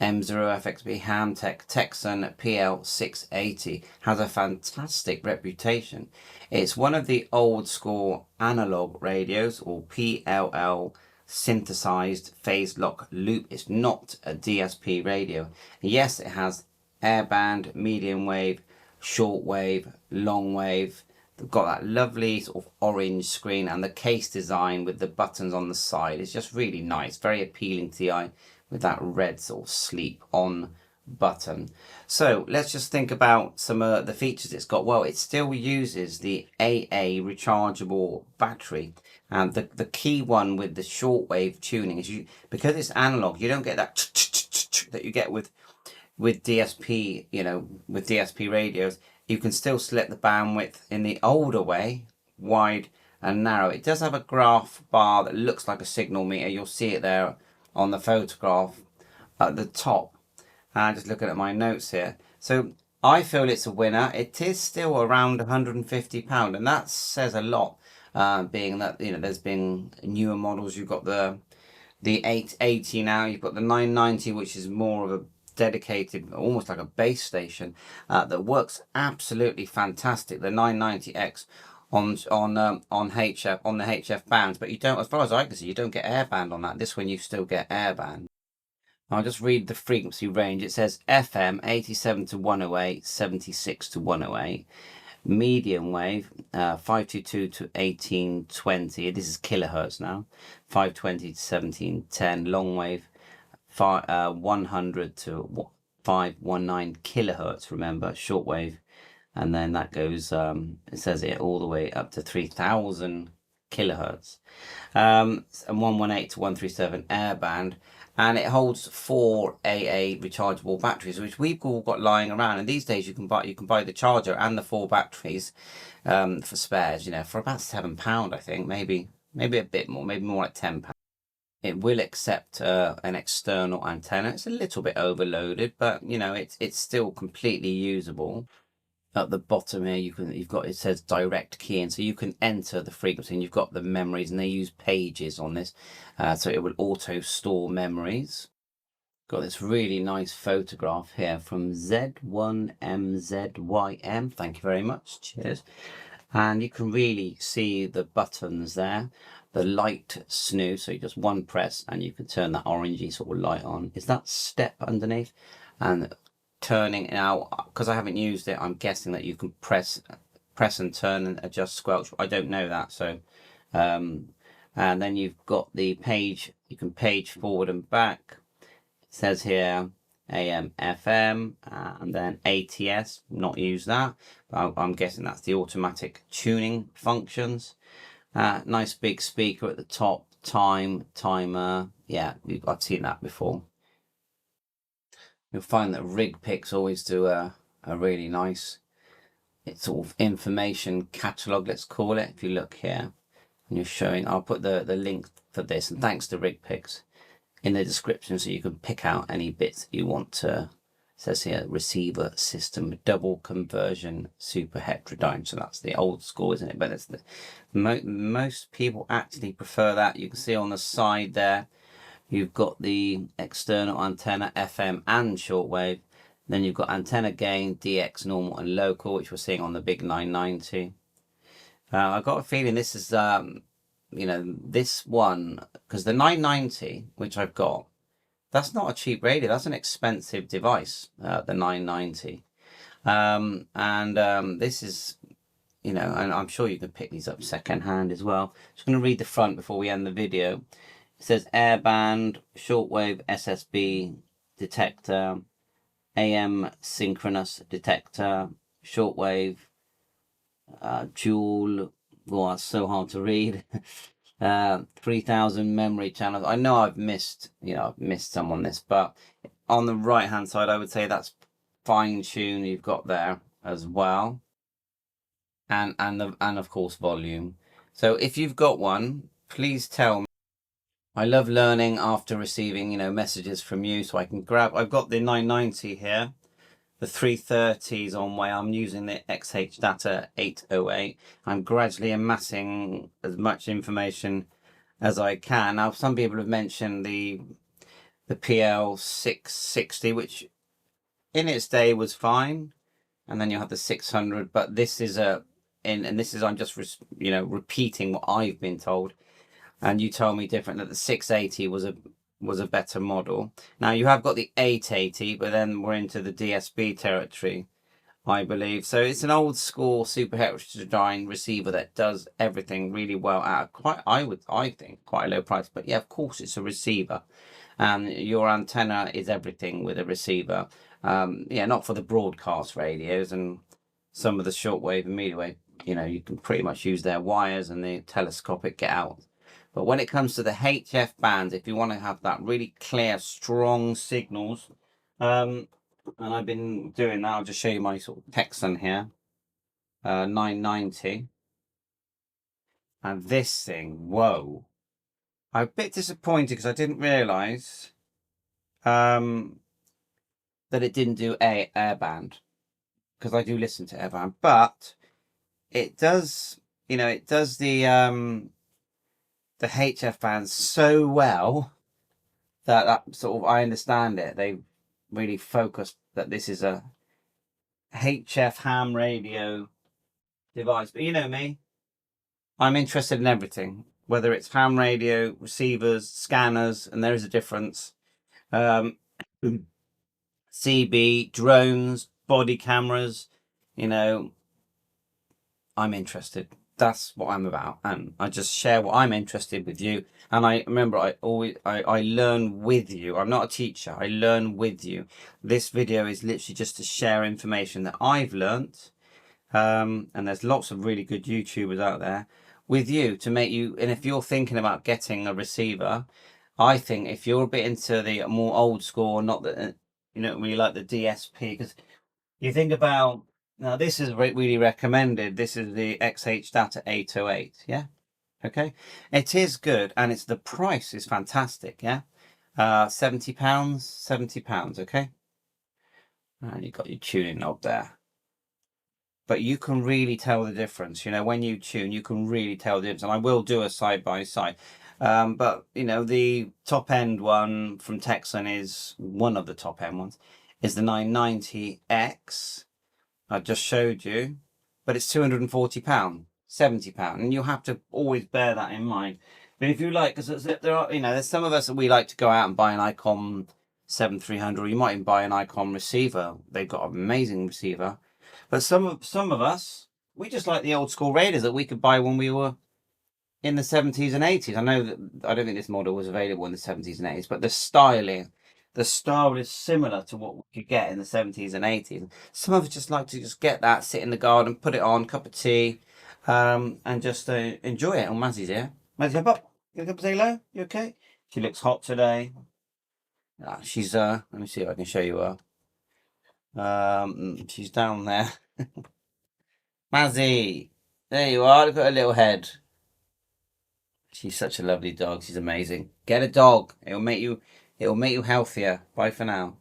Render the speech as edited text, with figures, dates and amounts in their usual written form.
M0FXB Hamtech Tecsun PL-680 has a fantastic reputation. It's one of the old school analog radios, or PLL synthesized phase lock loop. It's not a DSP radio. Yes, it has airband, medium wave, short wave, long wave. They've got that lovely sort of orange screen, and the case design with the buttons on the side is just really nice, very appealing to the eye, with that red sort of sleep on button. So let's just think about some of the features it's got. Well, it still uses the AA rechargeable battery, and the key one with the shortwave tuning is, because it's analog, you don't get that that you get with DSP, with DSP radios. You can still select the bandwidth in the older way, wide and narrow. It does have a graph bar that looks like a signal meter. You'll see it there on the photograph at the top. And just looking at my notes here. So I feel it's a winner. It is still around £150, and that says a lot, being that, there's been newer models. You've got the 880 now, you've got the 990, which is more of a dedicated, almost like a base station, that works absolutely fantastic. The 990X on the HF bands, but you don't, as far as I can see, you don't get airband on that. This one you still get airband. I'll just read the frequency range. It says FM 87 to 108, 76 to 108, medium wave 522 to 1820. This is kilohertz now. 520 to 1710. Long wave 100 to 519 kilohertz. Remember, shortwave. And then that goes, it says it all the way up to 3000 kilohertz. And 118 to 137 airband. And it holds 4 AA rechargeable batteries, which we've all got lying around. And these days you can buy the charger and the 4 batteries for spares, for about £7, I think, maybe a bit more, maybe more like £10. It will accept an external antenna. It's a little bit overloaded, but it's still completely usable. At the bottom here, it says direct key in, so you can enter the frequency, and you've got the memories, and they use pages on this, so it will auto store memories. Got this really nice photograph here from Z1MZYM. Thank you very much. Cheers. And you can really see the buttons there. The light snooze, so you just one press and you can turn that orangey sort of light on. Is that step underneath? And turning now, because I haven't used it, I'm guessing that you can press and turn and adjust squelch. I don't know that. So and then you've got the page, you can page forward and back. It says here AM FM, and then ATS, not use that, but I'm guessing that's the automatic tuning functions. Nice big speaker at the top, timer. Yeah, I've seen that before. You'll find that Retekess always do a really nice, it's sort of information catalog, let's call it. If you look here and you're showing, I'll put the link for this, and thanks to Retekess, in the description, so you can pick out any bits that you want to. It says here receiver system double conversion super heterodyne, so that's the old school, isn't it? But it's most people actually prefer that. You can see on the side there you've got the external antenna, FM and shortwave. Then you've got antenna gain, DX, normal and local, which we're seeing on the big 990. I've got a feeling this is this one, because the 990, which I've got, that's not a cheap radio. That's an expensive device, the 990. This is, and I'm sure you can pick these up second hand as well. Just going to read the front before we end the video. It says airband, shortwave SSB detector, AM synchronous detector, shortwave, dual, well, that's so hard to read. 3000 memory channels. I know I've missed some on this, but on the right hand side, I would say that's fine tune you've got there as well, and of course volume. So if you've got one, please tell me. I love learning after receiving messages from you, so I can grab. I've got the 990 here. The 330s on way. I'm using the XH Data 808. I'm gradually amassing as much information as I can. Now, some people have mentioned the the PL-660, which in its day was fine, and then you have the 600. But this is and this is, I'm just repeating what I've been told, and you told me different, that the 680 was a better model. Now you have got the 880, but then we're into the DSB territory, I believe. So it's an old school super heterodyne receiver that does everything really well at I think quite a low price. But yeah, of course it's a receiver, and your antenna is everything with a receiver. Yeah, not for the broadcast radios and some of the shortwave and medium wave. You can pretty much use their wires and the telescopic get out. But when it comes to the HF bands, if you want to have that really clear, strong signals, and I've been doing that, I'll just show you my sort of Tecsun here, 990. And this thing, whoa. I'm a bit disappointed because I didn't realise that it didn't do airband, because I do listen to airband, but it does, it does the HF bands so well that sort of, I understand it. They really focused that this is a HF ham radio device. But you know me, I'm interested in everything, whether it's ham radio, receivers, scanners, and there is a difference. CB, drones, body cameras, I'm interested. That's what I'm about, and I just share what I'm interested with you. And I remember, I learn with you. I'm not a teacher, I learn with you. This video is literally just to share information that I've learnt, and there's lots of really good YouTubers out there with you to make you. And if you're thinking about getting a receiver, I think if you're a bit into the more old school, not that really like the DSP, because you think about, now this is really recommended. This is the XH Data 808. Yeah. Okay. It is good, and the price is fantastic. Yeah. £70, £70. Okay. And you've got your tuning knob there. But you can really tell the difference. When you tune, you can really tell the difference. And I will do a side by side. But the top end one from Tecsun is one of the top end ones, is the 990X. I just showed you, but it's £240, £70, and you have to always bear that in mind. But if you like, because there are, there's some of us that we like to go out and buy an Icon 7300, or you might even buy an Icon receiver. They've got an amazing receiver. But some of us, we just like the old school radios that we could buy when we were in the 70s and 80s. I know that I don't think this model was available in the 70s and 80s, but the style is similar to what we could get in the 70s and 80s. Some of us just like to just get that, sit in the garden, put it on, cup of tea, and just enjoy it. And Mazzy's here. Mazzy, hop up. You gonna come say hello? You okay? She looks hot today. She's let me see if I can show you her. She's down there. Mazzy, there you are. Look at her little head. She's such a lovely dog. She's amazing. Get a dog. It'll make you healthier. Bye for now.